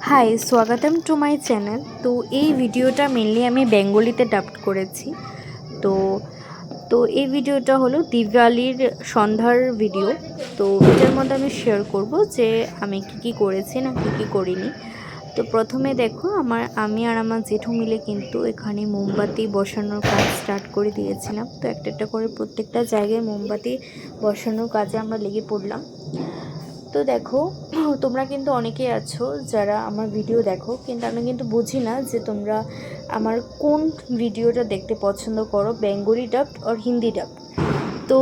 High, স্বাগতম to my channel. তো এই ভিডিওটা মেনলি আমি বেঙ্গলিতে ডাবড করেছি। তো তো এই ভিডিওটা হলো দিওয়ালির সন্ধ্যার ভিডিও। তো এটার মধ্যে আমি শেয়ার করব যে আমি কি করেছি না কি করিনি। তো প্রথমে দেখো আমি আর আমার জেঠু মিলে কিন্তু এখানে মোমবাতি বসানোর কাজ স্টার্ট করে দিয়েছিলাম। তো একটা করে প্রত্যেকটা জায়গায় মোমবাতি বসানোর কাজে আমরা লেগে পড়লাম। তো দেখো, তোমরা কিন্তু অনেকেই আছো যারা আমার ভিডিও দেখো, কিন্তু আমি কিন্তু বুঝি না যে তোমরা আমার কোন ভিডিওটা দেখতে পছন্দ করো, বেঙ্গলি ডাবড আর হিন্দি ডাবড। তো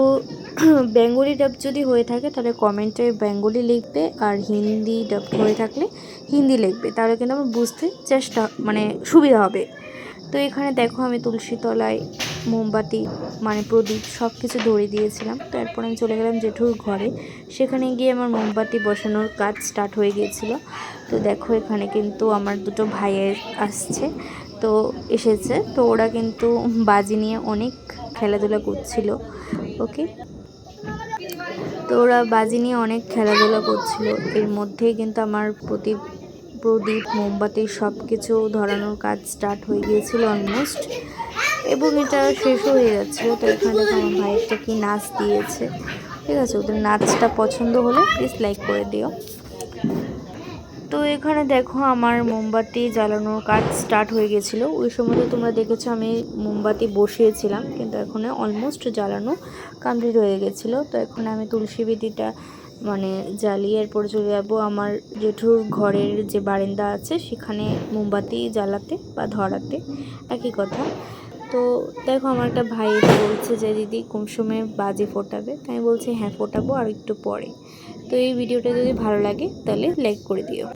বেঙ্গলি ডাব যদি হয়ে থাকে তাহলে কমেন্টে বেঙ্গলি লিখবে, আর হিন্দি ডাব হয়ে থাকলে হিন্দি লিখবে, তাহলে কিন্তু আমার বুঝতে সুবিধা হবে। তো এখানে দেখো আমি তুলসী তলায় মোমবাতি প্রদীপ সব কিছু ধরিয়ে দিয়েছিলাম। তো এরপর আমি চলে গেলাম জেঠুর ঘরে। সেখানে গিয়ে আমার মোমবাতি বসানোর কাজ স্টার্ট হয়ে গিয়েছিল। তো দেখো এখানে কিন্তু আমার দুটো ভাইয়ের এসেছে। তো ওরা কিন্তু বাজি নিয়ে অনেক খেলাধুলা করছিল। ওকে, তো ওরা বাজি নিয়ে অনেক খেলাধুলা করছিল। এর মধ্যেই কিন্তু আমার প্রদীপ মোমবাতি সব কিছু ধরানোর কাজ স্টার্ট হয়ে গিয়েছিল অলমোস্ট, এবং এটা শেষও হয়ে যাচ্ছিলো। তো এখানে দেখো আমার ভাইয়েরটা কি নাচ দিয়েছে। ঠিক আছে, ওদের নাচটা পছন্দ হলে প্লিজ লাইক করে দিও। তো এখানে দেখো আমার মোমবাতি জ্বালানোর কাজ স্টার্ট হয়ে গেছিলো। ওই সময় তো তোমরা দেখেছো আমি মোমবাতি বসিয়েছিলাম, কিন্তু এখন অলমোস্ট জ্বালানো কমপ্লিট হয়ে গেছিলো। তো এখন আমি তুলসী বেদিটা জ্বালিয়ে এরপর চলে যাবো আমার জেঠুর ঘরের যে বারান্দা আছে সেখানে মোমবাতি জ্বালাতে বা ধরাতে, একই কথা। তো দেখো আমার একটা ভাই বলছে যে দিদি কোন সময় বাজি ফোটাবে, তাই আমি বলছি হ্যাঁ ফোটাবো আর একটু পরে। তো এই ভিডিওটা যদি ভালো লাগে তাহলে লাইক করে দিও।